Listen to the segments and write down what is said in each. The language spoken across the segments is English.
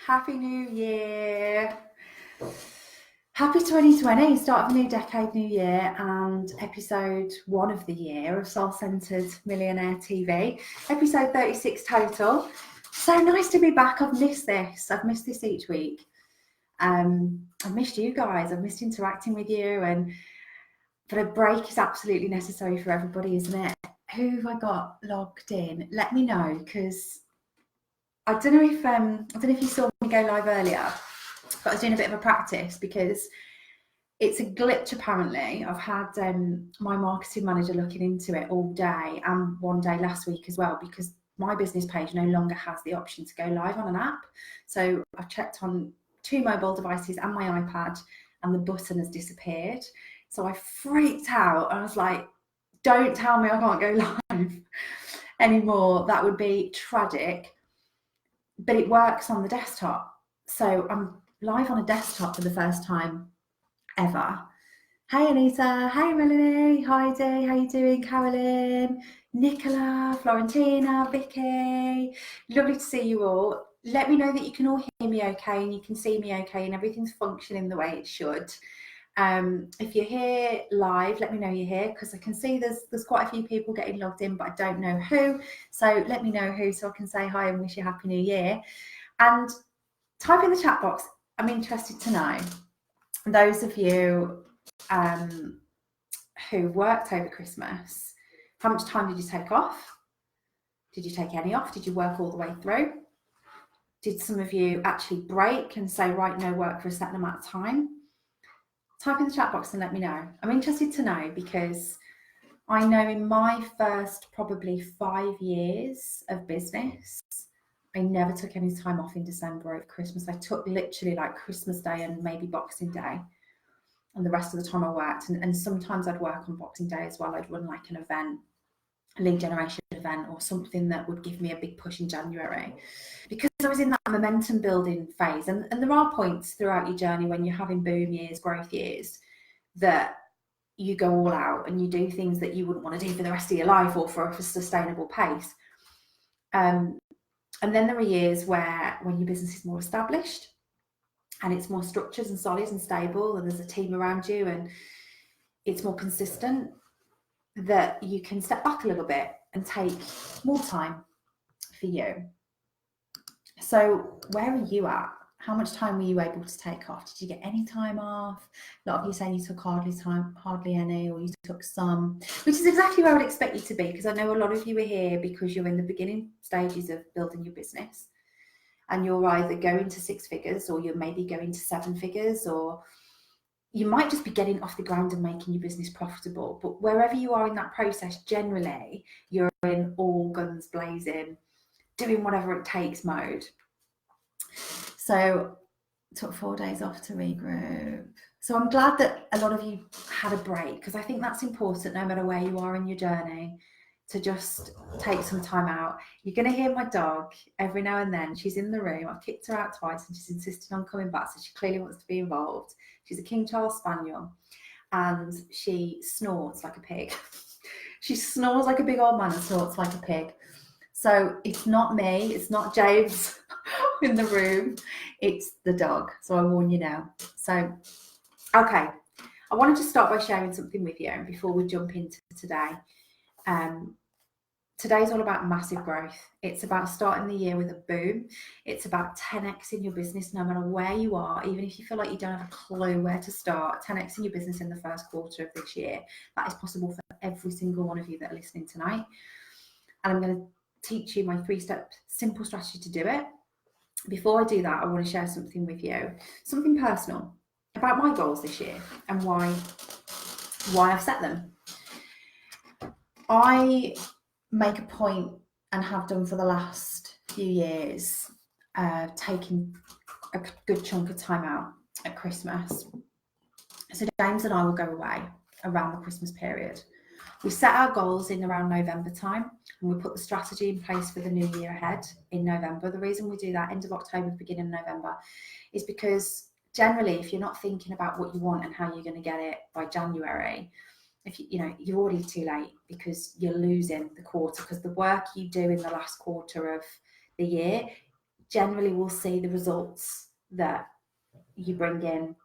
Happy New Year. Happy 2020, start of a new decade, new year, and episode 1 of the year of Soul-Centered Millionaire TV. Episode 36 total. So nice to be back. I've missed this. I've missed this each week. I've missed you guys. I've missed interacting with you, but a break is absolutely necessary for everybody, isn't it? Who have I got logged in? Let me know, because I don't know if you saw me go live earlier, but I was doing a bit of a practice because it's a glitch apparently. I've had my marketing manager looking into it all day and one day last week as well, because my business page no longer has the option to go live on an app. So I've checked on 2 mobile devices and my iPad, and the button has disappeared. So I freaked out. I was like, don't tell me I can't go live anymore. That would be tragic. But it works on the desktop. So I'm live on a desktop for the first time ever. Hey Anita, hey Melanie, Heidi, how you doing? Carolyn, Nicola, Florentina, Vicky. Lovely to see you all. Let me know that you can all hear me okay and you can see me okay and everything's functioning the way it should. If you're here live, let me know you're here, because I can see there's quite a few people getting logged in, but I don't know who. So let me know who, so I can say hi and wish you a happy new year. And type in the chat box. I'm interested to know, those of you who worked over Christmas, how much time did you take off? Did you take any off? Did you work all the way through? Did some of you actually break and say, right, no work for a certain amount of time? Type in the chat box and let me know. I'm interested to know, because I know in my first probably 5 years of business, I never took any time off in December over Christmas. I took literally like Christmas Day and maybe Boxing Day, and the rest of the time I worked. And sometimes I'd work on Boxing Day as well. I'd run like an event, a lead generation event or something that would give me a big push in January, because I was in that momentum building phase. And there are points throughout your journey when you're having boom years, growth years, that you go all out and you do things that you wouldn't want to do for the rest of your life or for a sustainable pace. And then there are years when your business is more established and it's more structured and solid and stable, and there's a team around you and it's more consistent, that you can step back a little bit and take more time for you. So where are you at? How much time were you able to take off? Did you get any time off? A lot of you saying you took hardly any, or you took some, which is exactly where I would expect you to be, because I know a lot of you are here because you're in the beginning stages of building your business, and you're either going to 6 figures, or you're maybe going to 7 figures, or you might just be getting off the ground and making your business profitable. But wherever you are in that process, generally you're in all guns blazing, doing whatever it takes mode. So took 4 days off to regroup. So I'm glad that a lot of you had a break, because I think that's important no matter where you are in your journey, to just take some time out. You're going to hear my dog every now and then. She's in the room. I've kicked her out twice and she's insisted on coming back, so she clearly wants to be involved. She's a King Charles Spaniel and she snorts like a pig. She snores like a big old man and snorts like a pig. So it's not me, it's not James in the room, it's the dog. So I warn you now. So, okay, I wanted to start by sharing something with you before we jump into today. Today's all about massive growth. It's about starting the year with a boom. It's about 10x in your business no matter where you are, even if you feel like you don't have a clue where to start. 10x in your business in the first quarter of this year. That is possible for every single one of you that are listening tonight. And I'm going to teach you my 3-step simple strategy to do it. Before I do that, I want to share something with you, something personal about my goals this year and why I've set them. I make a point, and have done for the last few years, taking a good chunk of time out at Christmas. So James and I will go away around the Christmas period. We set our goals in around November time, and we put the strategy in place for the new year ahead in November. The reason we do that, end of October, beginning of November, is because generally, if you're not thinking about what you want and how you're going to get it by January, if you're already too late, because you're losing the quarter, because the work you do in the last quarter of the year generally will see the results that you bring in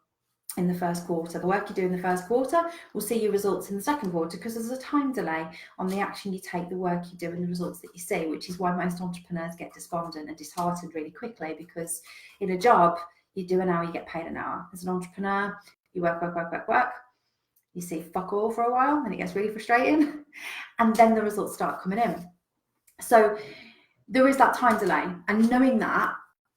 the first quarter. The work you do in the first quarter will see your results in the second quarter, because there's a time delay on the action you take, the work you do, and the results that you see, which is why most entrepreneurs get despondent and disheartened really quickly, because in a job, you do an hour, you get paid an hour. As an entrepreneur, you work, you see fuck all for a while, and it gets really frustrating, and then the results start coming in. So there is that time delay, and knowing that,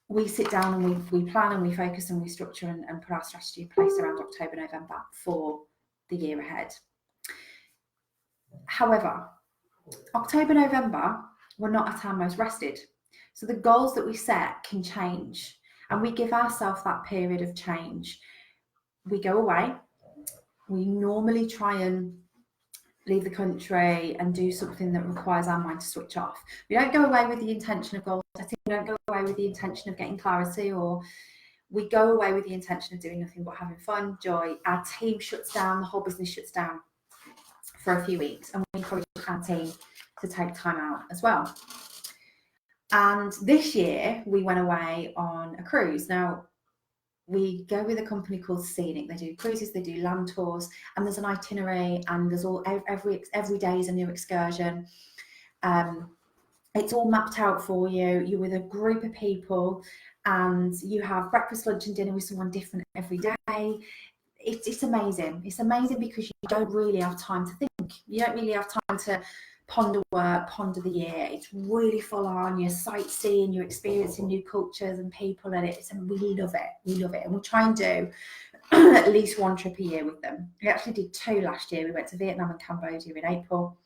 we sit down and we plan and we focus and we structure and put our strategy in place around October, November for the year ahead. However, October, November, we're not at our most rested. So the goals that we set can change, and we give ourselves that period of change. We go away. We normally try and leave the country and do something that requires our mind to switch off. We don't go away with the intention of goal setting. We don't go away with the intention of getting clarity, or we go away with the intention of doing nothing but having fun, joy. Our team shuts down, the whole business shuts down for a few weeks, and we encourage our team to take time out as well. And this year we went away on a cruise. Now, we go with a company called Scenic. They do cruises, they do land tours, and there's an itinerary, and there's all every day is a new excursion. It's all mapped out for you. You're with a group of people, and you have breakfast, lunch, and dinner with someone different every day. It's amazing. It's amazing because you don't really have time to think. You don't really have time to ponder work, ponder the year. It's really full on. You're sightseeing, you're experiencing new cultures and people, and we love it. We love it, and we try and do at least one trip a year with them. We actually did 2 last year. We went to Vietnam and Cambodia in April,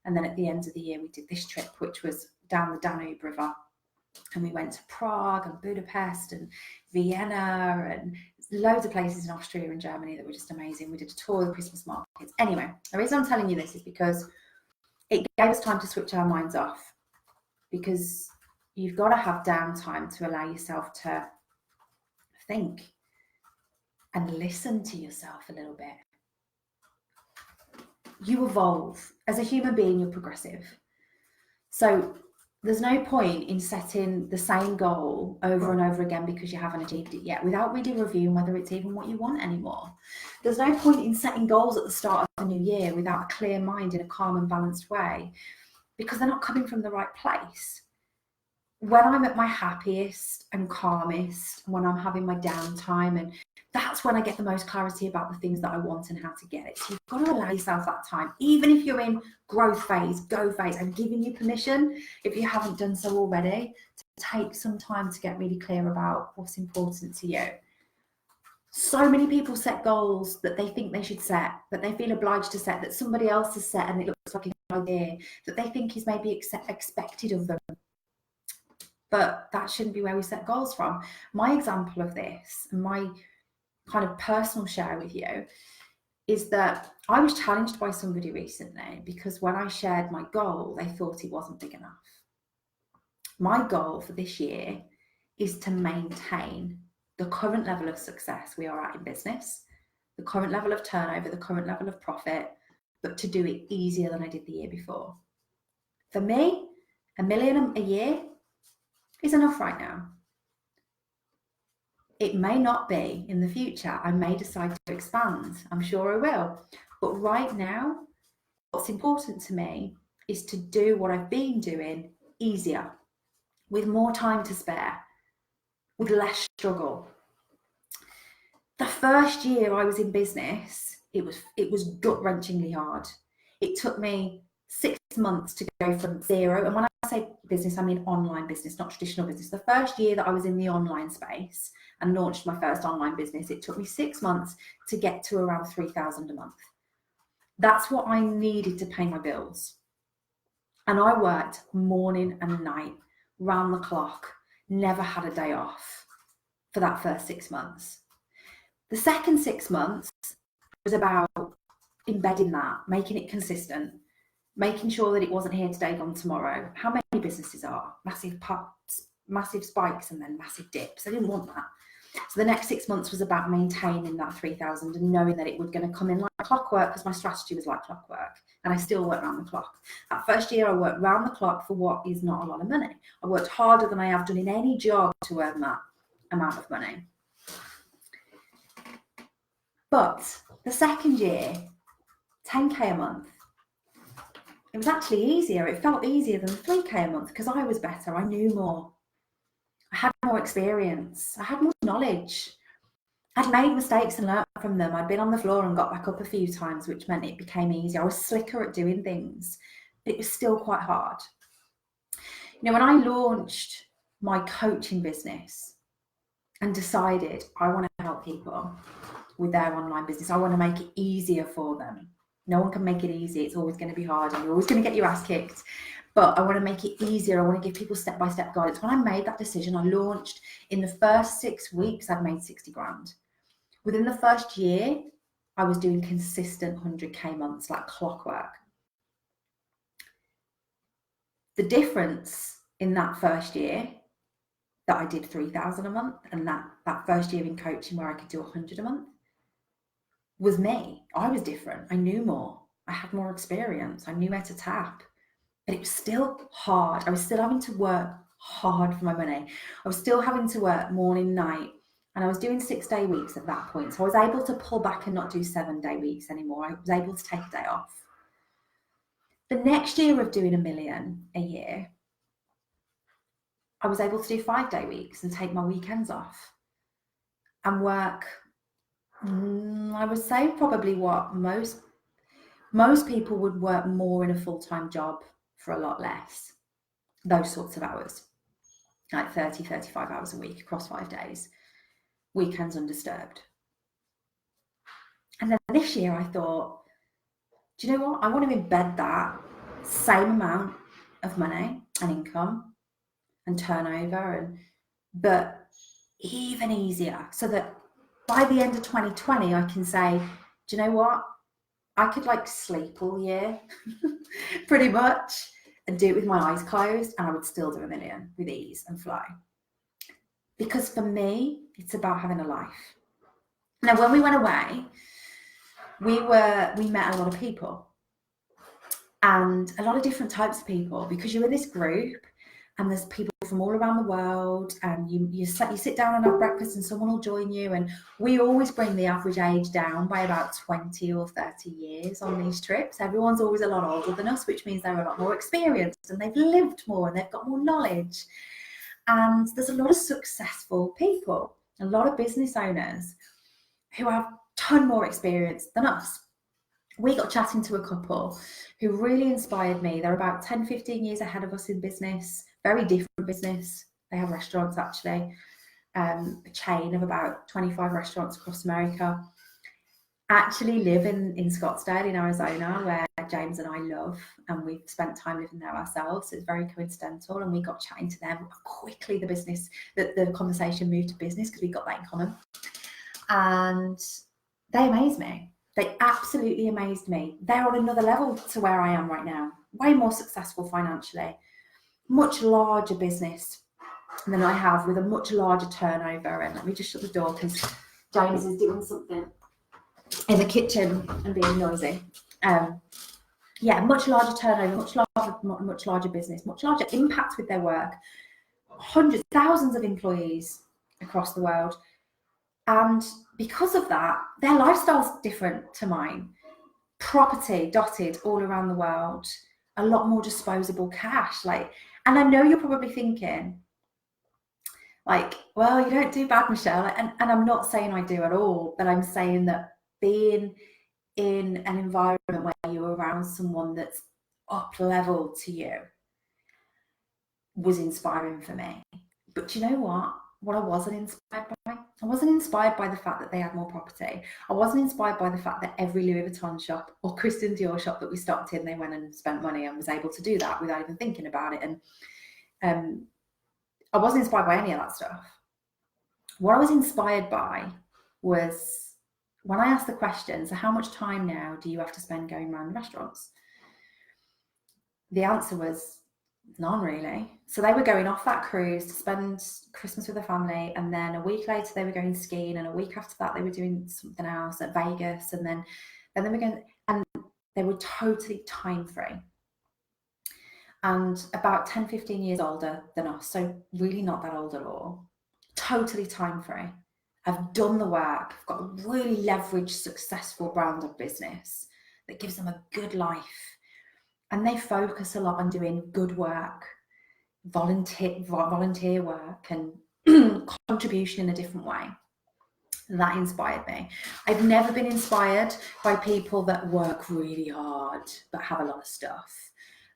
and then at the end of the year we did this trip, which was down the Danube River, and we went to Prague and Budapest and Vienna and loads of places in Austria and Germany that were just amazing. We did a tour of the Christmas markets. Anyway, the reason I'm telling you this is because it gave us time to switch our minds off, because you've got to have downtime to allow yourself to think and listen to yourself a little bit. You evolve. As a human being, you're progressive. So there's no point in setting the same goal over and over again because you haven't achieved it yet, without really reviewing whether it's even what you want anymore. There's no point in setting goals at the start of the new year without a clear mind in a calm and balanced way, because they're not coming from the right place. When I'm at my happiest and calmest, when I'm having my downtime, and that's when I get the most clarity about the things that I want and how to get it. So you've got to allow yourself that time. Even if you're in growth phase, go phase, I'm giving you permission, if you haven't done so already, to take some time to get really clear about what's important to you. So many people set goals that they think they should set, that they feel obliged to set, that somebody else has set and it looks like a good idea, that they think is maybe expected of them. But that shouldn't be where we set goals from. My example of this, and my kind of personal share with you, is that I was challenged by somebody recently because when I shared my goal, they thought it wasn't big enough. My goal for this year is to maintain the current level of success we are at in business, the current level of turnover, the current level of profit, but to do it easier than I did the year before. For me, $1 million a year is enough right now. It may not be in the future. I may decide to expand. I'm sure I will. But right now, what's important to me is to do what I've been doing easier, with more time to spare, with less struggle. The first year I was in business, it was gut-wrenchingly hard. It took me 6 months to go from zero. And when I say business, I mean online business, not traditional business. The first year that I was in the online space and launched my first online business, it took me 6 months to get to around $3,000 a month. That's what I needed to pay my bills. And I worked morning and night, round the clock, never had a day off for that first 6 months. The second 6 months was about embedding that, making it consistent, making sure that it wasn't here today, gone tomorrow. How many businesses are? Massive pops, massive spikes, and then massive dips. I didn't want that. So the next 6 months was about maintaining that 3,000 and knowing that it was going to come in like clockwork, because my strategy was like clockwork, and I still work round the clock. That first year I worked round the clock for what is not a lot of money. I worked harder than I have done in any job to earn that amount of money. But the second year, 10k a month, it was actually easier. It felt easier than 3k a month because I was better. I knew more. I had more experience. I had more knowledge. I'd made mistakes and learned from them. I'd been on the floor and got back up a few times, which meant it became easier. I was slicker at doing things, but it was still quite hard. You know, when I launched my coaching business and decided I want to help people with their online business, I want to make it easier for them. No one can make it easy. It's always going to be hard and you're always going to get your ass kicked. But I want to make it easier. I want to give people step-by-step guidance. When I made that decision, I launched in the first 6 weeks, I'd made 60 grand. Within the first year, I was doing consistent 100k months, like clockwork. The difference in that first year that I did 3,000 a month and that first year in coaching where I could do 100 a month was me. I was different. I knew more. I had more experience. I knew where to tap. But it was still hard. I was still having to work hard for my money. I was still having to work morning, night. And I was doing 6-day weeks at that point. So I was able to pull back and not do 7-day weeks anymore. I was able to take a day off. The next year of doing $1 million a year, I was able to do 5-day weeks and take my weekends off and work. I would say probably what most people would work more in a full-time job for a lot less. Those sorts of hours, like 30, 35 hours a week across 5 days. Weekends undisturbed. And then this year I thought, do you know what? I want to embed that same amount of money and income and turnover, but even easier, so that by the end of 2020, I can say, do you know what? I could like sleep all year, pretty much, and do it with my eyes closed, and I would still do $1 million with ease and flow. Because for me, it's about having a life. Now, when we went away, we met a lot of people, and a lot of different types of people, because you're in this group and there's people from all around the world, and you sit down and have breakfast and someone will join you, and we always bring the average age down by about 20 or 30 years on these trips. Everyone's always a lot older than us, which means they're a lot more experienced and they've lived more and they've got more knowledge. And there's a lot of successful people, a lot of business owners who have a ton more experience than us. We got chatting to a couple who really inspired me. They're about 10, 15 years ahead of us in business, very different business. They have restaurants, actually, a chain of about 25 restaurants across America. Actually live in Scottsdale in Arizona, where James and I love, and we've spent time living there ourselves. So it's very coincidental, and we got chatting to them quickly. The conversation moved to business because we got that in common, and they amazed me. They absolutely amazed me. They're on another level to where I am right now, way more successful financially, much larger business than I have, with a much larger turnover. And let me just shut the door because James is doing something in the kitchen and being noisy. Much larger turnover, much larger business, much larger impact with their work, hundreds, thousands of employees across the world. And because of that, their lifestyle's different to mine. Property dotted all around the world, a lot more disposable cash. And I know you're probably thinking, well, you don't do bad, Michelle. And I'm not saying I do at all, but I'm saying that being in an environment where you're around someone that's up level to you was inspiring for me. But you know what I wasn't inspired by? I wasn't inspired by the fact that they had more property. I wasn't inspired by the fact that every Louis Vuitton shop or Christian Dior shop that we stopped in, they went and spent money and was able to do that without even thinking about it. And I wasn't inspired by any of that stuff. What I was inspired by was when I asked the question, so how much time now do you have to spend going around restaurants? The answer was None really. So they were going off that cruise to spend Christmas with their family, and then a week later they were going skiing, and a week after that they were doing something else at Vegas, and then they were going, and they were totally time free. And about 10, 15 years older than us, so really not that old at all. Totally time free. I've done the work. I've got a really leveraged, successful brand of business that gives them a good life. And they focus a lot on doing good work, volunteer work, and contribution in a different way. And that inspired me. I've never been inspired by people that work really hard but have a lot of stuff.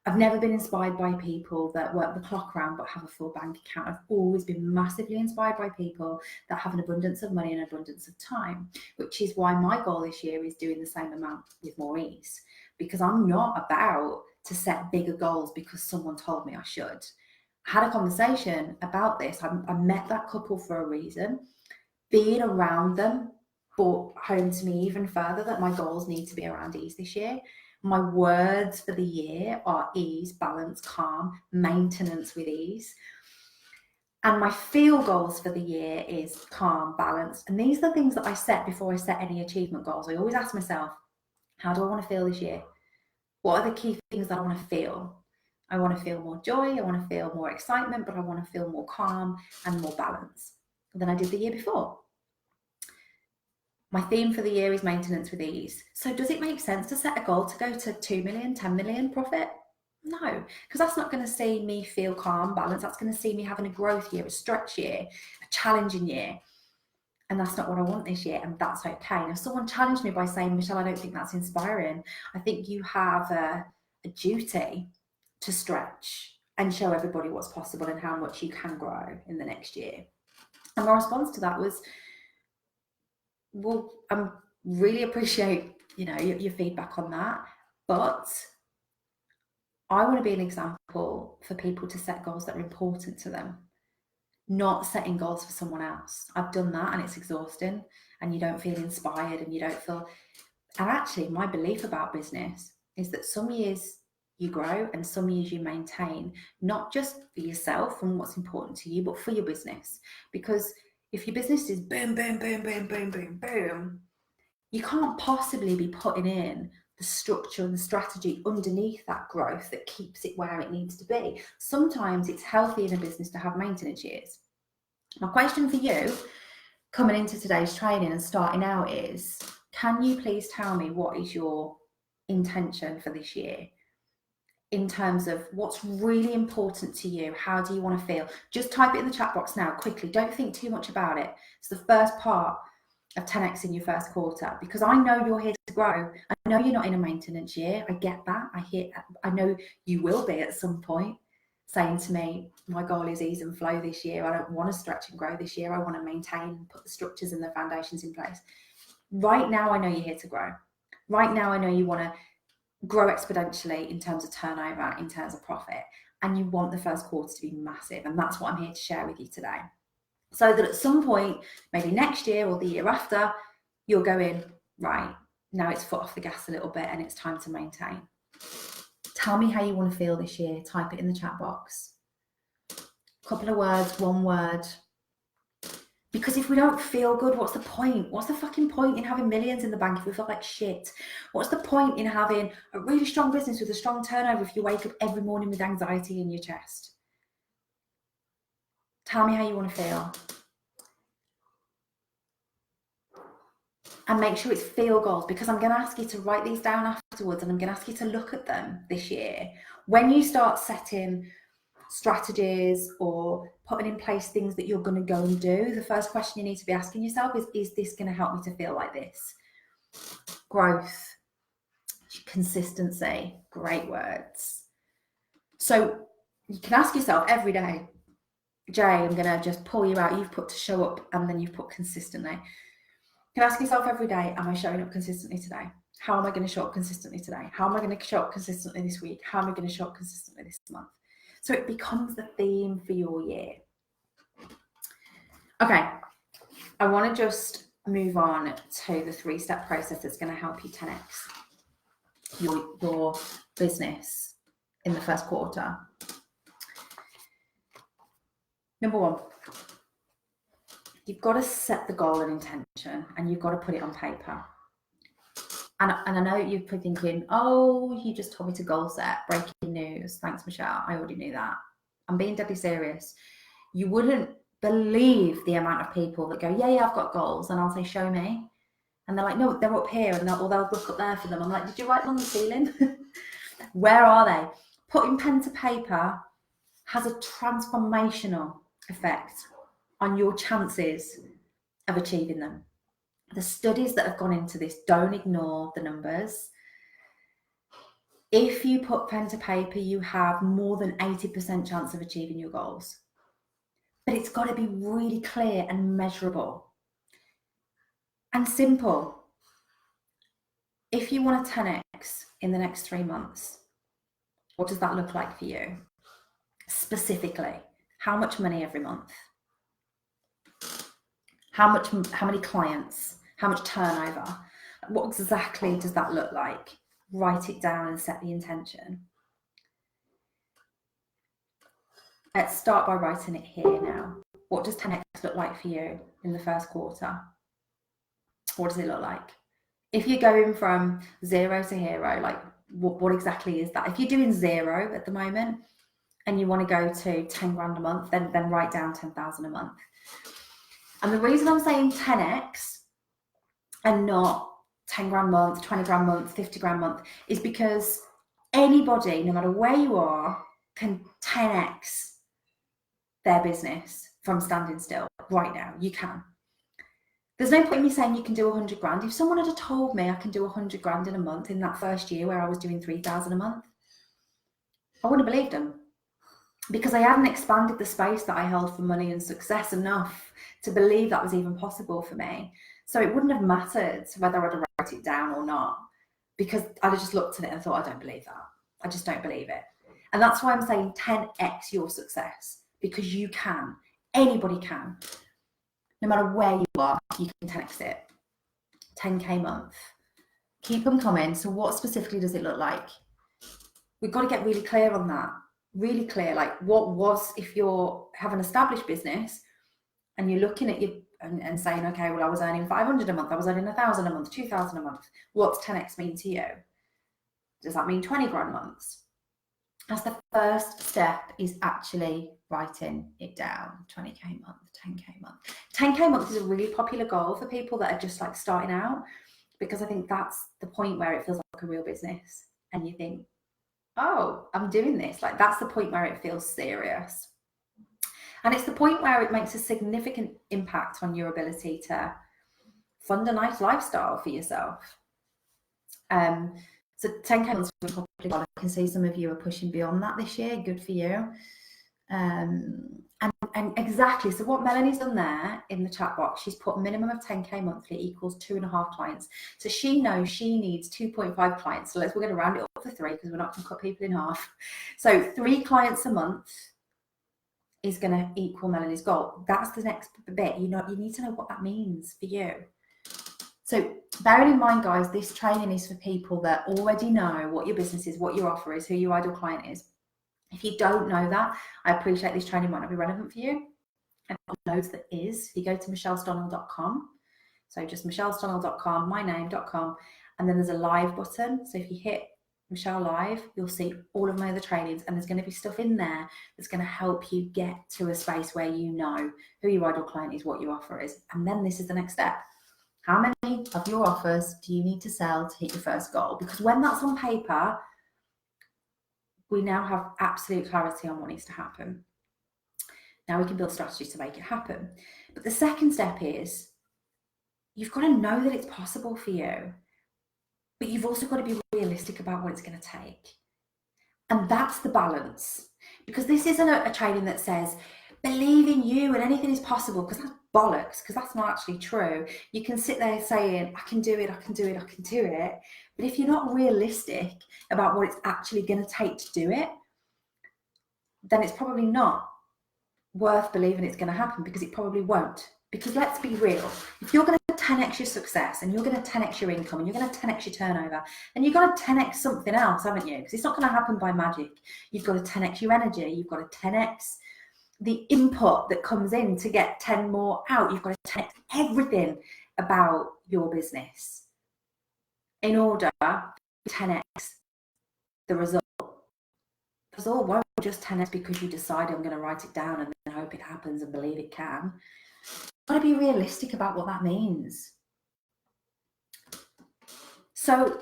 I've never been inspired by people that work the clock round but have a full bank account. I've always been massively inspired by people that have an abundance of money and an abundance of time, which is why my goal this year is doing the same amount with more ease, because I'm not about to set bigger goals because someone told me I should. I had a conversation about this. I met that couple for a reason. Being around them brought home to me even further that my goals need to be around ease this year. My words for the year are ease, balance, calm, maintenance with ease. And my feel goals for the year is calm, balance. And these are the things that I set before I set any achievement goals. I always ask myself, how do I want to feel this year? What are the key things that I want to feel? I want to feel more joy. I want to feel more excitement, but I want to feel more calm and more balance than I did the year before. My theme for the year is maintenance with ease. So does it make sense to set a goal to go to 2 million, 10 million profit? No, because that's not going to see me feel calm, balanced. That's going to see me having a growth year, a stretch year, a challenging year. And that's not what I want this year, and that's okay. And if someone challenged me by saying, Michelle, I don't think that's inspiring, I think you have a duty to stretch and show everybody what's possible and how much you can grow in the next year. And my response to that was, well, I really appreciate, your feedback on that, but I want to be an example for people to set goals that are important to them, not setting goals for someone else. I've done that and it's exhausting, and you don't feel inspired, and you don't feel, and actually my belief about business is that some years you grow and some years you maintain, not just for yourself and what's important to you, but for your business. Because if your business is boom, boom, boom, boom, boom, boom, boom, you can't possibly be putting in the structure and the strategy underneath that growth that keeps it where it needs to be. Sometimes it's healthy in a business to have maintenance years. My question for you coming into today's training and starting out is, can you please tell me what is your intention for this year? In terms of what's really important to you, how do you want to feel? Just type it in the chat box now, quickly. Don't think too much about it. It's the first part of 10x in your first quarter, because I know you're here to grow. I know you're not in a maintenance year. I get that. I know you will be at some point, saying to me, my goal is ease and flow this year. I don't want to stretch and grow this year. I want to maintain and put the structures and the foundations in place. Right now, I know you're here to grow. Right now, I know you want to grow exponentially in terms of turnover, in terms of profit, and you want the first quarter to be massive. And that's what I'm here to share with you today. So that at some point, maybe next year or the year after, you're going, right, now it's foot off the gas a little bit and it's time to maintain. Tell me how you want to feel this year. Type it in the chat box. A couple of words, one word. Because if we don't feel good, what's the point? What's the fucking point in having millions in the bank if we feel like shit? What's the point in having a really strong business with a strong turnover if you wake up every morning with anxiety in your chest? Tell me how you want to feel. And make sure it's feel goals, because I'm going to ask you to write these down afterwards, and I'm going to ask you to look at them this year. When you start setting strategies or putting in place things that you're going to go and do, the first question you need to be asking yourself is this going to help me to feel like this? Growth, consistency, great words. So you can ask yourself every day, Jay, I'm going to just pull you out. You've put to show up, and then you've put consistently. You can ask yourself every day, am I showing up consistently today? How am I going to show up consistently today? How am I going to show up consistently this week? How am I going to show up consistently this month? So it becomes the theme for your year. Okay, I want to just move on to the 3-step process that's going to help you 10x your business in the first quarter. Number one, you've got to set the goal and intention, and you've got to put it on paper. And I know you've been thinking, oh, you just told me to goal set. Breaking news. Thanks, Michelle. I already knew that. I'm being deadly serious. You wouldn't believe the amount of people that go, yeah, I've got goals. And I'll say, show me. And they're like, no, they're up here. And they'll look up there for them. I'm like, did you write them on the ceiling? Where are they? Putting pen to paper has a transformational effect on your chances of achieving them. The studies that have gone into this, don't ignore the numbers. If you put pen to paper, you have more than 80% chance of achieving your goals. But it's got to be really clear and measurable and simple. If you want a 10x in the next 3 months, what does that look like for you? Specifically, how much money every month? How many clients? How much turnover? What exactly does that look like? Write it down and set the intention. Let's start by writing it here now. What does 10x look like for you in the first quarter? What does it look like? If you're going from 0 to hero, like what exactly is that? If you're doing 0 at the moment and you want to go to 10 grand a month, then write down 10,000 a month. And the reason I'm saying 10x and not 10 grand a month, 20 grand a month, 50 grand a month is because anybody, no matter where you are, can 10x their business from standing still right now. You can. There's no point in me saying you can do 100 grand. If someone had told me I can do 100 grand in a month in that first year where I was doing 3,000 a month, I wouldn't have believed them, because I hadn't expanded the space that I held for money and success enough to believe that was even possible for me. So it wouldn't have mattered whether I'd write it down or not, because I'd have just looked at it and thought, I don't believe that. I just don't believe it. And that's why I'm saying 10x your success, because you can. Anybody can. No matter where you are, you can 10x it. 10K month. Keep them coming. So what specifically does it look like? We've got to get really clear on that. Really clear. Like, what was, if you have an established business and you're looking at your and saying, okay, well, I was earning 500 a month, I was earning 1,000 a month, 2,000 a month. What's 10x mean to you? Does that mean 20 grand months? That's the first step, is actually writing it down. 20K month, 10K month. 10K month is a really popular goal for people that are just like starting out, because I think that's the point where it feels like a real business and you think, oh, I'm doing this. Like, that's the point where it feels serious. And it's the point where it makes a significant impact on your ability to fund a nice lifestyle for yourself. So 10K months, I can see some of you are pushing beyond that this year. Good for you. And exactly, so what Melanie's done there in the chat box, she's put minimum of 10K monthly equals 2.5 clients. So she knows she needs 2.5 clients. So we're going to round it up to 3, because we're not going to cut people in half. So 3 clients a month is going to equal Melanie's goal. That's the next bit. You need to know what that means for you. So bearing in mind, guys, this training is for people that already know what your business is, what your offer is, who your ideal client is. If you don't know that, I appreciate this training might not be relevant for you. I've got loads that is. If you go to michellestonhill.com, so just michellestonhill.com, my name.com, and then there's a live button. So if you hit Michelle Live, you'll see all of my other trainings, and there's going to be stuff in there that's going to help you get to a space where you know who your ideal client is, what your offer is. And then this is the next step. How many of your offers do you need to sell to hit your first goal? Because when that's on paper, we now have absolute clarity on what needs to happen. Now we can build strategies to make it happen. But the second step is, you've got to know that it's possible for you, but you've also got to be realistic about what it's going to take. And that's the balance. Because this isn't a training that says, believe in you and anything is possible, because that's bollocks, because that's not actually true. You can sit there saying, I can do it, I can do it, I can do it. But if you're not realistic about what it's actually going to take to do it, then it's probably not worth believing it's going to happen, because it probably won't. Because let's be real, if you're going to 10x your success, and you're going to 10x your income, and you're going to 10x your turnover, and you've got to 10x something else, haven't you? Because it's not going to happen by magic. You've got to 10x your energy, you've got to 10x the input that comes in to get 10 more out. You've got to 10x everything about your business in order to 10x the result. The result won't just 10x because you decide I'm going to write it down and then hope it happens and believe it can. You've got to be realistic about what that means. So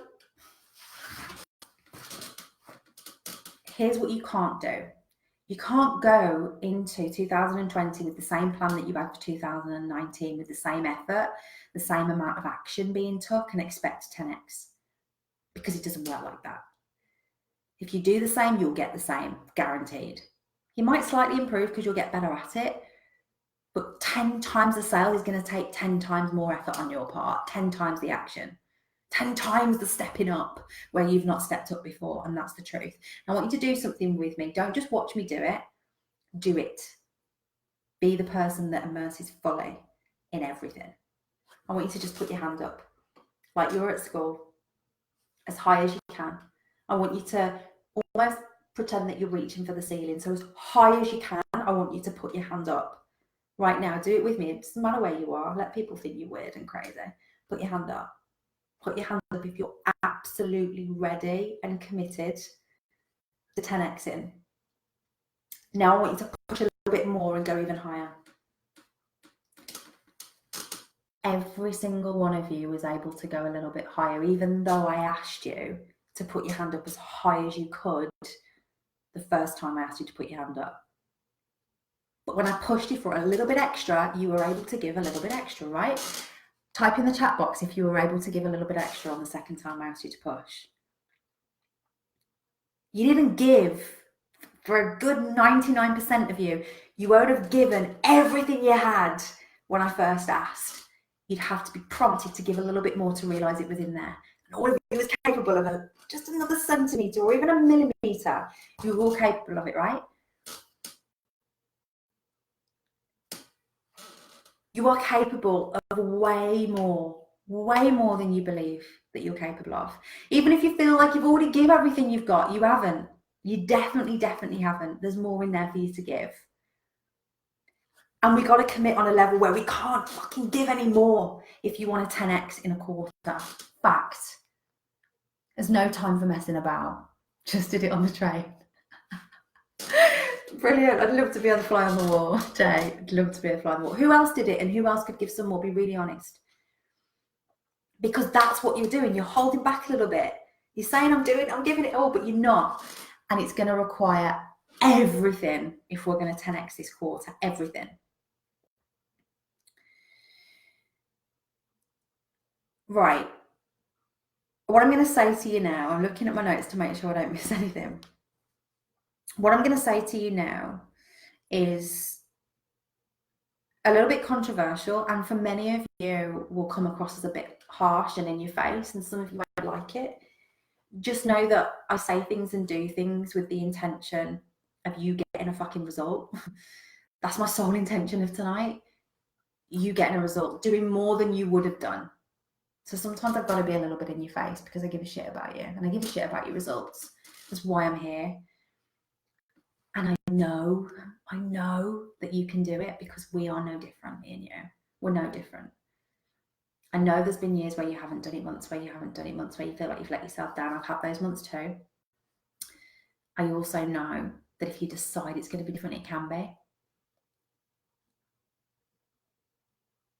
here's what you can't do. You can't go into 2020 with the same plan that you had for 2019, with the same effort, the same amount of action being took, and expect 10x, because it doesn't work like that. If you do the same, you'll get the same, guaranteed. You might slightly improve because you'll get better at it, but 10 times the sale is going to take 10 times more effort on your part, 10 times the action, 10 times the stepping up where you've not stepped up before, and that's the truth. I want you to do something with me. Don't just watch me do it. Do it. Be the person that immerses fully in everything. I want you to just put your hand up like you're at school, as high as you can. I want you to almost pretend that you're reaching for the ceiling. So as high as you can, I want you to put your hand up right now. Do it with me. It doesn't matter where you are. Let people think you're weird and crazy. Put your hand up. Put your hand up if you're absolutely ready and committed to 10xing. Now I want you to push a little bit more and go even higher. Every single one of you was able to go a little bit higher, even though I asked you to put your hand up as high as you could the first time I asked you to put your hand up. But when I pushed you for a little bit extra, you were able to give a little bit extra, right? Type in the chat box if you were able to give a little bit extra on the second time I asked you to push. You didn't give. For a good 99% of you, you won't have given everything you had when I first asked. You'd have to be prompted to give a little bit more to realise it was in there. And all of you was capable of just another centimetre or even a millimetre. You were all capable of it, right? You are capable of way more than you believe that you're capable of. Even if you feel like you've already given everything you've got, you haven't. You definitely haven't. There's more in there for you to give. And we got to commit on a level where we can't fucking give any more if you want a 10x in a quarter. Fact. There's no time for messing about. Just did it on the train. Brilliant. I'd love to be on the fly on the wall, Jay. I'd love to be a fly on the wall. Who else did it and who else could give some more? Be really honest. Because that's what you're doing. You're holding back a little bit. You're saying I'm giving it all, but you're not. And it's going to require everything if we're going to 10x this quarter. Everything. Right. What I'm going to say to you now, I'm looking at my notes to make sure I don't miss anything. What I'm going to say to you now is a little bit controversial, and for many of you will come across as a bit harsh and in your face, and some of you might like it. Just know that I say things and do things with the intention of you getting a fucking result. That's my sole intention of tonight. You getting a result, doing more than you would have done. So sometimes I've got to be a little bit in your face because I give a shit about you and I give a shit about your results. That's why I'm here. And I know that you can do it because we are no different, me and you. We're no different. I know there's been years where you haven't done it, months where you haven't done it, months where you feel like you've let yourself down. I've had those months too. I also know that if you decide it's going to be different, it can be.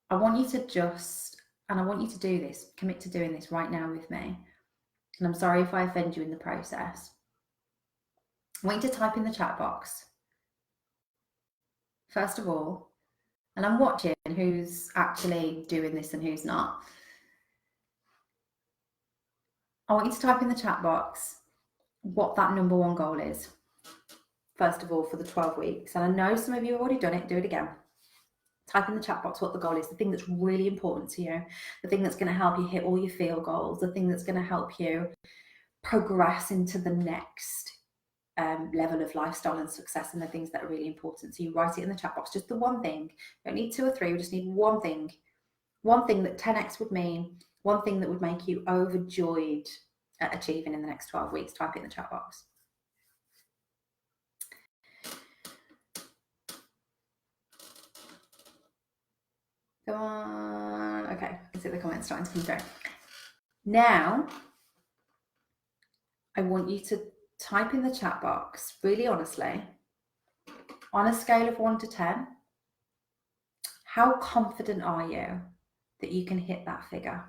I want you to and I want you to do this, commit to doing this right now with me. And I'm sorry if I offend you in the process. I want you to type in the chat box, first of all, and I'm watching who's actually doing this and who's not. I want you to type in the chat box what that number one goal is, first of all, for the 12 weeks. And I know some of you have already done it, do it again. Type in the chat box what the goal is, the thing that's really important to you, the thing that's going to help you hit all your feel goals, the thing that's going to help you progress into the next level of lifestyle and success, and the things that are really important to you. Write it in the chat box, just the one thing. You don't need 2 or 3, we just need one thing that 10x would mean, one thing that would make you overjoyed at achieving in the next 12 weeks. Type it in the chat box. Come on. Okay, I can see the comments starting to come through. Now, I want you to type in the chat box, really honestly, on a scale of 1 to 10, how confident are you that you can hit that figure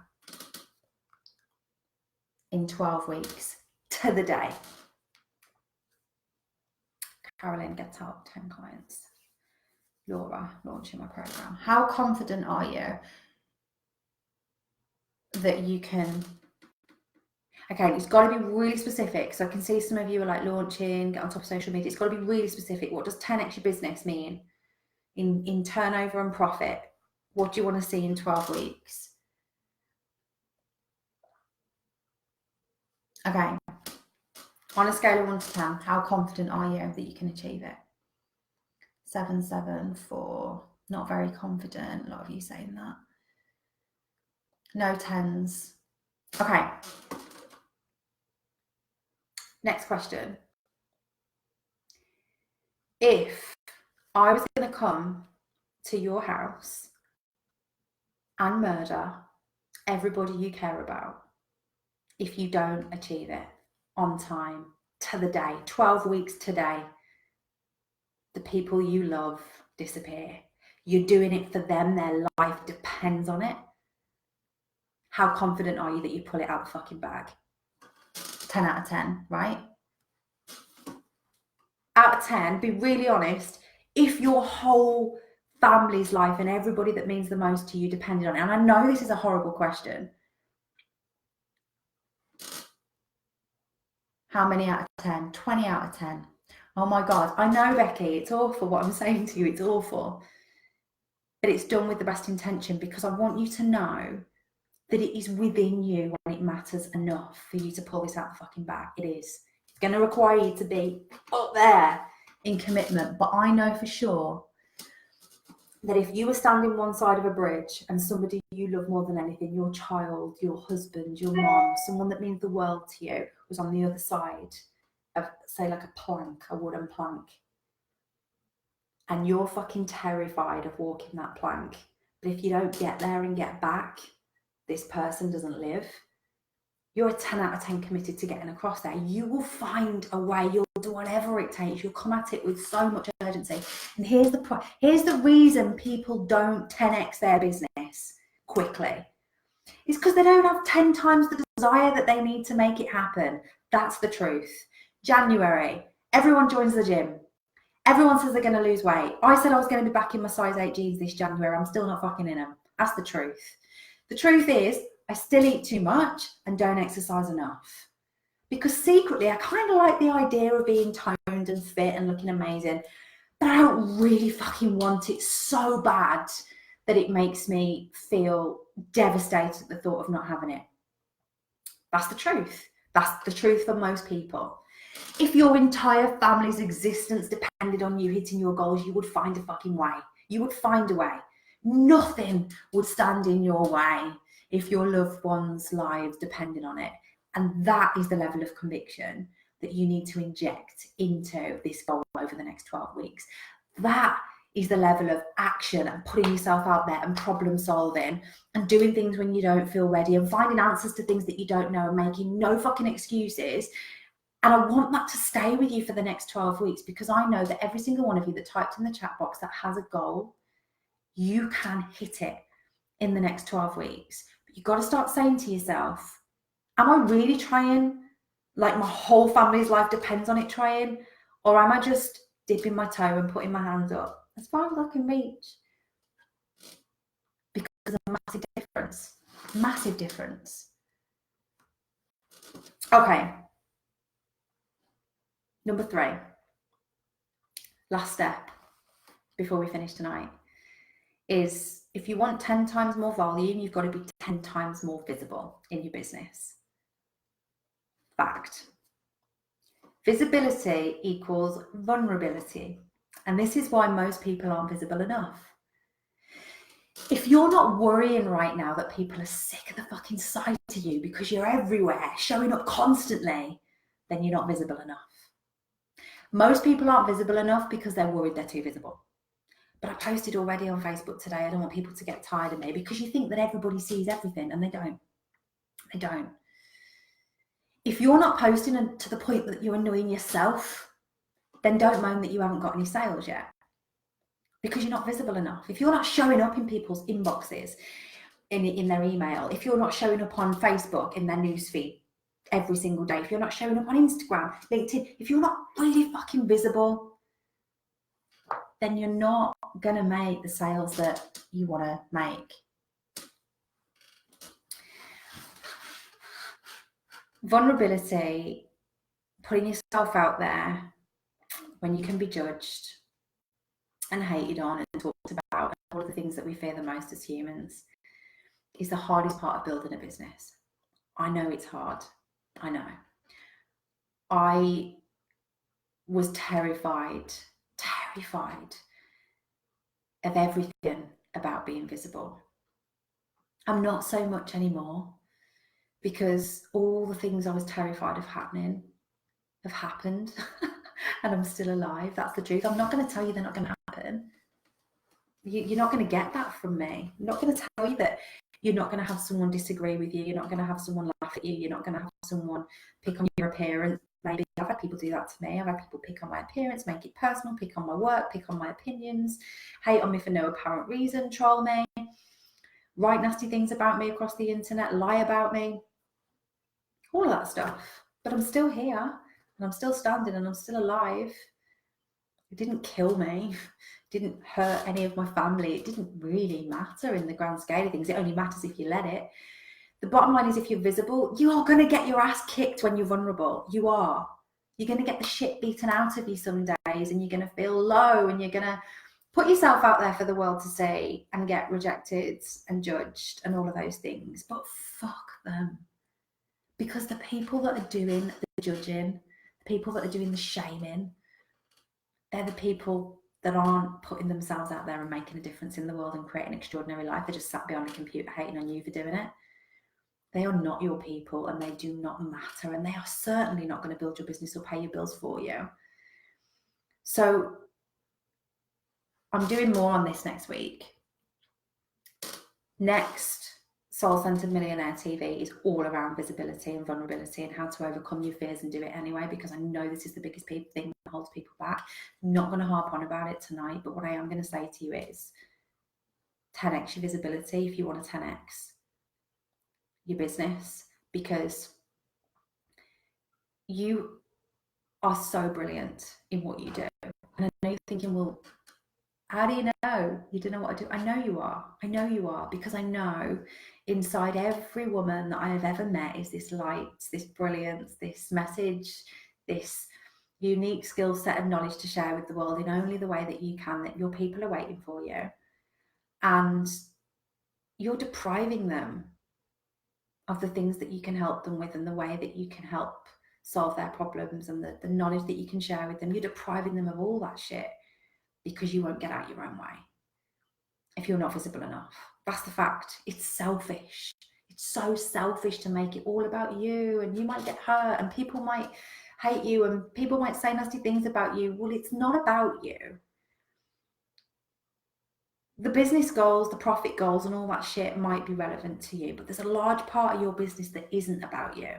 in 12 weeks to the day? Carolyn gets out 10 clients. Laura, launching my program. How confident are you that you can? Okay, it's got to be really specific. So I can see some of you are like launching, get on top of social media. It's got to be really specific. What does 10x your business mean in turnover and profit? What do you want to see in 12 weeks? Okay. On a scale of 1 to 10, how confident are you that you can achieve it? 7, 7, 4. Not very confident. A lot of you saying that. No 10s. Okay. Next question. If I was going to come to your house and murder everybody you care about if you don't achieve it on time, to the day, 12 weeks today, the people you love disappear. You're doing it for them. Their life depends on it. How confident are you that you pull it out the fucking bag? 10 out of 10, right? Out of 10, be really honest, if your whole family's life and everybody that means the most to you depended on it, and I know this is a horrible question, how many out of 10? 20 out of 10. Oh my God, I know, Becky, it's awful what I'm saying to you, it's awful. But it's done with the best intention, because I want you to know that it is within you when it matters enough for you to pull this out the fucking bag. It is. It's going to require you to be up there in commitment. But I know for sure that if you were standing one side of a bridge and somebody you love more than anything, your child, your husband, your mom, someone that means the world to you, was on the other side of, say, like a plank, a wooden plank, and you're fucking terrified of walking that plank, but if you don't get there and get back, this person doesn't live, you're a 10 out of 10 committed to getting across there. You will find a way. You'll do whatever it takes. You'll come at it with so much urgency. And here's the reason people don't 10x their business quickly. It's because they don't have 10 times the desire that they need to make it happen. That's the truth. January, everyone joins the gym. Everyone says they're going to lose weight. I said I was going to be back in my size 8 jeans this January. I'm still not fucking in them. That's the truth. The truth is, I still eat too much and don't exercise enough. Because secretly, I kind of like the idea of being toned and fit and looking amazing, but I don't really fucking want it so bad that it makes me feel devastated at the thought of not having it. That's the truth. That's the truth for most people. If your entire family's existence depended on you hitting your goals, you would find a fucking way. You would find a way. Nothing would stand in your way if your loved ones' lives depended on it. And that is the level of conviction that you need to inject into this goal over the next 12 weeks. That is the level of action and putting yourself out there and problem solving and doing things when you don't feel ready and finding answers to things that you don't know and making no fucking excuses. And I want that to stay with you for the next 12 weeks, because I know that every single one of you that typed in the chat box that has a goal, you can hit it in the next 12 weeks. But you've got to start saying to yourself, am I really trying, like my whole family's life depends on it trying? Or am I just dipping my toe and putting my hands up as far as I can reach? Because there's a massive difference. Massive difference. Okay. Number 3. Last step before we finish tonight is, if you want 10 times more volume, you've got to be 10 times more visible in your business. Fact. Visibility equals vulnerability. And this is why most people aren't visible enough. If you're not worrying right now that people are sick of the fucking sight of you because you're everywhere, showing up constantly, then you're not visible enough. Most people aren't visible enough because they're worried they're too visible. But I posted already on Facebook today. I don't want people to get tired of me, because you think that everybody sees everything, and they don't. They don't. If you're not posting to the point that you're annoying yourself, then don't moan that you haven't got any sales yet, because you're not visible enough. If you're not showing up in people's inboxes, in their email, if you're not showing up on Facebook in their newsfeed every single day, if you're not showing up on Instagram, LinkedIn, if you're not really fucking visible, then you're not gonna make the sales that you want to make. Vulnerability, putting yourself out there when you can be judged and hated on and talked about, all of the things that we fear the most as humans, is the hardest part of building a business. I know it's hard. I know. I was terrified of everything about being visible. I'm not so much anymore, because all the things I was terrified of happening have happened and I'm still alive. That's the truth. I'm not going to tell you they're not going to happen. You're not going to get that from me. I'm not going to tell you that you're not going to have someone disagree with you. You're not going to have someone laugh at you. You're not going to have someone pick on your appearance. Maybe I've had people do that to me. I've had people pick on my appearance, make it personal, pick on my work, pick on my opinions, hate on me for no apparent reason, troll me, write nasty things about me across the internet, lie about me, all of that stuff. But I'm still here, and I'm still standing, and I'm still alive. It didn't kill me. It didn't hurt any of my family. It didn't really matter in the grand scale of things. It only matters if you let it. The bottom line is, if you're visible, you are going to get your ass kicked when you're vulnerable. You are. You're going to get the shit beaten out of you some days, and you're going to feel low, and you're going to put yourself out there for the world to see and get rejected and judged and all of those things. But fuck them. Because the people that are doing the judging, the people that are doing the shaming, they're the people that aren't putting themselves out there and making a difference in the world and creating an extraordinary life. They're just sat behind a computer hating on you for doing it. They are not your people, and they do not matter, and they are certainly not going to build your business or pay your bills for you. So I'm doing more on this next week. Next, Soul Centered Millionaire TV is all around visibility and vulnerability and how to overcome your fears and do it anyway, because I know this is the biggest thing that holds people back. I'm not going to harp on about it tonight, but what I am going to say to you is 10x your visibility if you want to 10x your business, because you are so brilliant in what you do. And I know you're thinking, well, how do you know? You don't know what I do. I know you are. I know you are, because I know inside every woman that I have ever met is this light, this brilliance, this message, this unique skill set and knowledge to share with the world in only the way that you can, that your people are waiting for you. And you're depriving them of the things that you can help them with and the way that you can help solve their problems and the knowledge that you can share with them. You're depriving them of all that shit, because you won't get out your own way if you're not visible enough. That's the fact. It's selfish. It's so selfish to make it all about you, and you might get hurt, and people might hate you, and people might say nasty things about you. Well, it's not about you. The business goals, the profit goals, and all that shit might be relevant to you, but there's a large part of your business that isn't about you.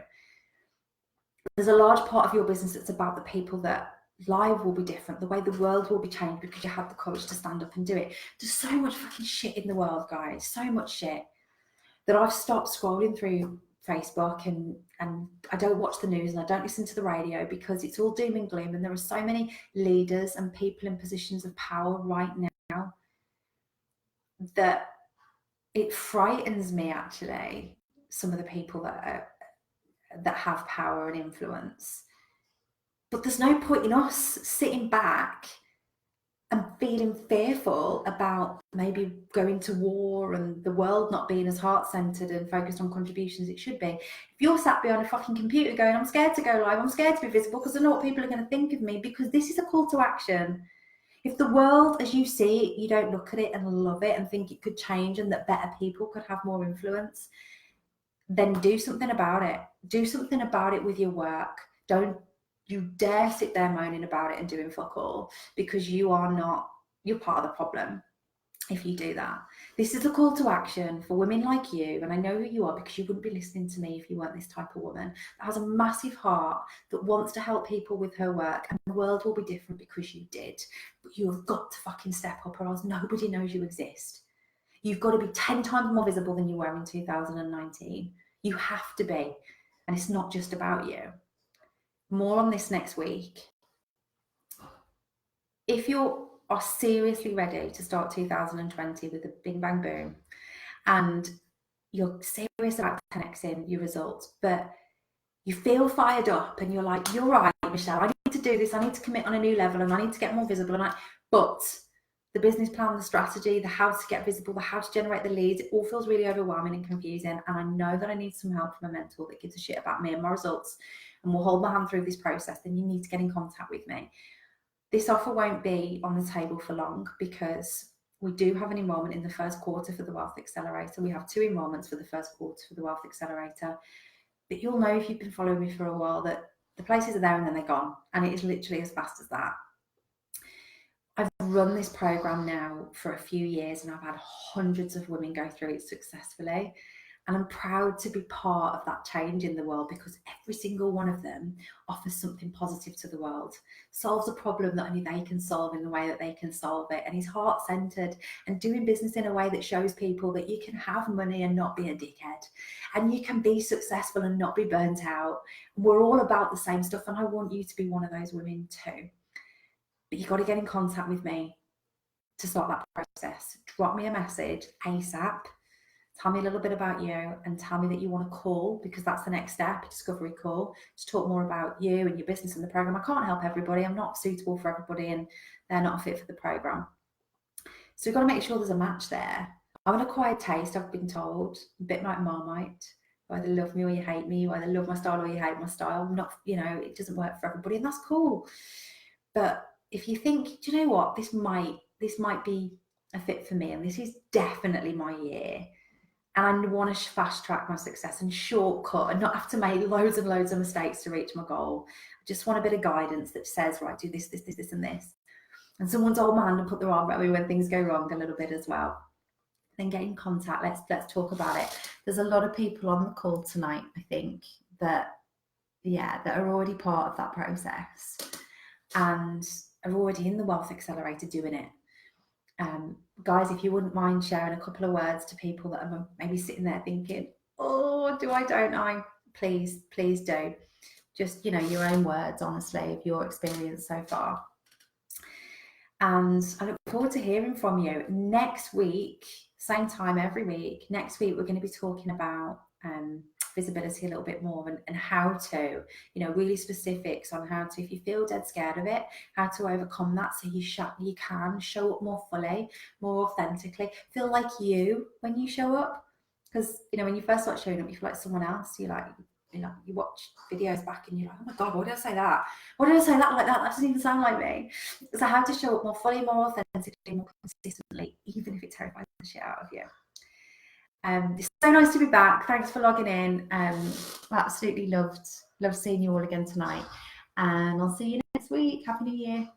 There's a large part of your business that's about the people that life will be different, the way the world will be changed because you had the courage to stand up and do it. There's so much fucking shit in the world, guys, so much shit, that I've stopped scrolling through Facebook and I don't watch the news and I don't listen to the radio, because it's all doom and gloom, and there are so many leaders and people in positions of power right now that it frightens me, actually, some of the people that have power and influence. But there's no point in us sitting back and feeling fearful about maybe going to war and the world not being as heart-centered and focused on contributions it should be. If you're sat behind a fucking computer going, I'm scared to go live, I'm scared to be visible because I know what people are going to think of me, because this is a call to action. If the world as you see it, you don't look at it and love it and think it could change and that better people could have more influence, then do something about it. Do something about it with your work. Don't you dare sit there moaning about it and doing fuck all, because you are not you're part of the problem if you do that. This is a call to action for women like you, and I know who you are because you wouldn't be listening to me if you weren't this type of woman that has a massive heart, that wants to help people with her work, and the world will be different because you did. But you have got to fucking step up, or else nobody knows you exist. You've got to be 10 times more visible than you were in 2019. You have to be, and it's not just about you. More on this next week. If you are seriously ready to start 2020 with a bing bang boom, and you're serious about 10xing your results, but you feel fired up and you're like, you're right, Michelle, I need to do this, I need to commit on a new level, and I need to get more visible, but the business plan, the strategy, the how to get visible, the how to generate the leads, it all feels really overwhelming and confusing, and I know that I need some help from a mentor that gives a shit about me and my results and will hold my hand through this process, then you need to get in contact with me. This offer won't be on the table for long because we do have an enrollment in the first quarter for the Wealth Accelerator. We have 2 enrollments for the first quarter for the Wealth Accelerator. But you'll know if you've been following me for a while that the places are there and then they're gone. And it is literally as fast as that. I've run this program now for a few years and I've had hundreds of women go through it successfully. And I'm proud to be part of that change in the world because every single one of them offers something positive to the world, solves a problem that only they can solve in the way that they can solve it, and is heart-centered and doing business in a way that shows people that you can have money and not be a dickhead, and you can be successful and not be burnt out. We're all about the same stuff, and I want you to be one of those women too. But you've got to get in contact with me to start that process. Drop me a message ASAP. Tell me a little bit about you and tell me that you want to call, because that's the next step, a discovery call, to talk more about you and your business and the program. I can't help everybody. I'm not suitable for everybody and they're not a fit for the program. So we've got to make sure there's a match there. I'm an acquired taste, I've been told, a bit like Marmite. You either love me or you hate me. You either love my style or you hate my style. I'm not, it doesn't work for everybody, and that's cool. But if you think, do you know what, this might be a fit for me, and this is definitely my year, and I want to fast track my success and shortcut and not have to make loads and loads of mistakes to reach my goal. I just want a bit of guidance that says, right, do this, and this. And someone's hold my hand and put their arm around me when things go wrong a little bit as well. Then get in contact. Let's talk about it. There's a lot of people on the call tonight, I think, that are already part of that process and are already in the Wealth Accelerator doing it. Guys, if you wouldn't mind sharing a couple of words to people that are maybe sitting there thinking, oh, don't I? Please do. Just, your own words, honestly, of your experience so far. And I look forward to hearing from you. Next week, same time every week, next week we're going to be talking about visibility a little bit more and how to, really specifics on how to, if you feel dead scared of it, how to overcome that so you can show up more fully, more authentically, feel like you when you show up. Because, when you first start showing up, you feel like someone else. You watch videos back and you're like, oh my God, why did I say that? Why did I say that like that? That doesn't even sound like me. So how to show up more fully, more authentically, more consistently, even if it terrifies the shit out of you. It's so nice to be back. Thanks for logging in. Absolutely loved seeing you all again tonight. And I'll see you next week. Happy New Year.